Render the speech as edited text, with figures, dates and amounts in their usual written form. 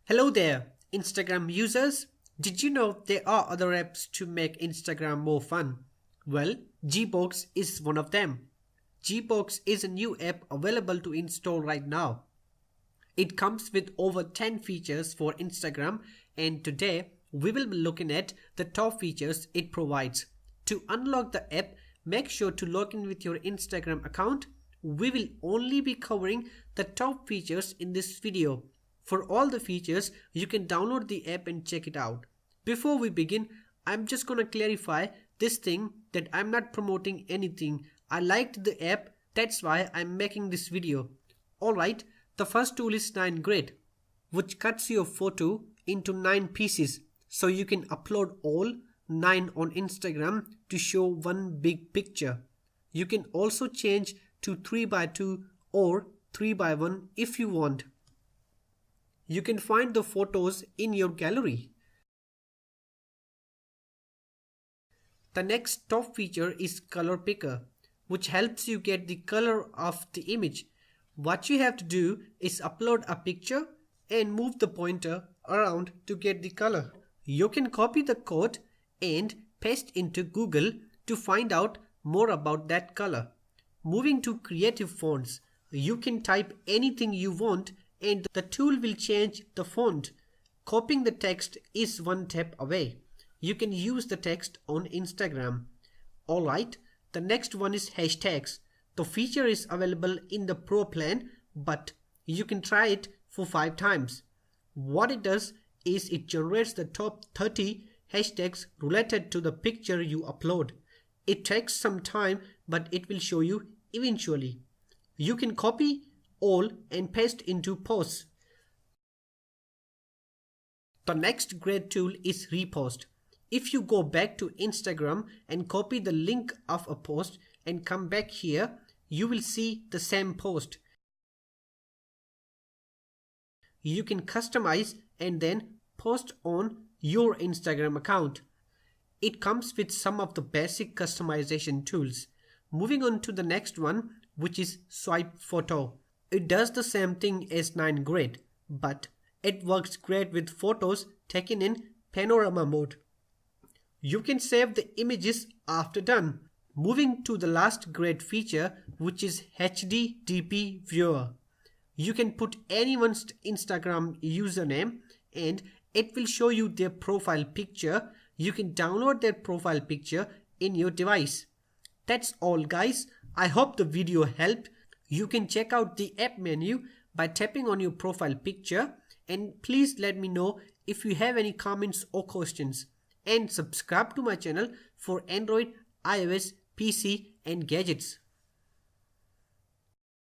Hello there, Instagram users. Did you know there are other apps to make Instagram more fun? Well, Gbox is one of them. Gbox is a new app available to install right now. It comes with over 10 features for Instagram, and today we will be looking at the top features it provides. To unlock the app, make sure to log in with your Instagram account. We will only be covering the top features in this video. For all the features, you can download the app and check it out. Before we begin, I'm just gonna clarify this thing that I'm not promoting anything. I liked the app, that's why I'm making this video. Alright, the first tool is 9grid, which cuts your photo into 9 pieces so you can upload all 9 on Instagram to show one big picture. You can also change to 3x2 or 3x1 if you want. You can find the photos in your gallery. The next top feature is Color Picker, which helps you get the color of the image. What you have to do is upload a picture and move the pointer around to get the color. You can copy the code and paste into Google to find out more about that color. Moving to creative fonts, you can type anything you want and the tool will change the font. Copying the text is one tap away. You can use the text on Instagram. Alright, the next one is hashtags. The feature is available in the Pro plan, but you can try it for 5 times. What it does is it generates the top 30 hashtags related to the picture you upload. It takes some time, but it will show you eventually. You can copy all and paste into posts. The next great tool is Repost. If you go back to Instagram and copy the link of a post and come back here, you will see the same post. You can customize and then post on your Instagram account. It comes with some of the basic customization tools. Moving on to the next one, which is Swipe Photo. It does the same thing as 9grid, but it works great with photos taken in panorama mode. You can save the images after done. Moving to the last great feature, which is HDTP Viewer. You can put anyone's Instagram username and it will show you their profile picture. You can download their profile picture in your device. That's all, guys. I hope the video helped. You can check out the app menu by tapping on your profile picture, and please let me know if you have any comments or questions, and subscribe to my channel for Android, iOS, PC and gadgets.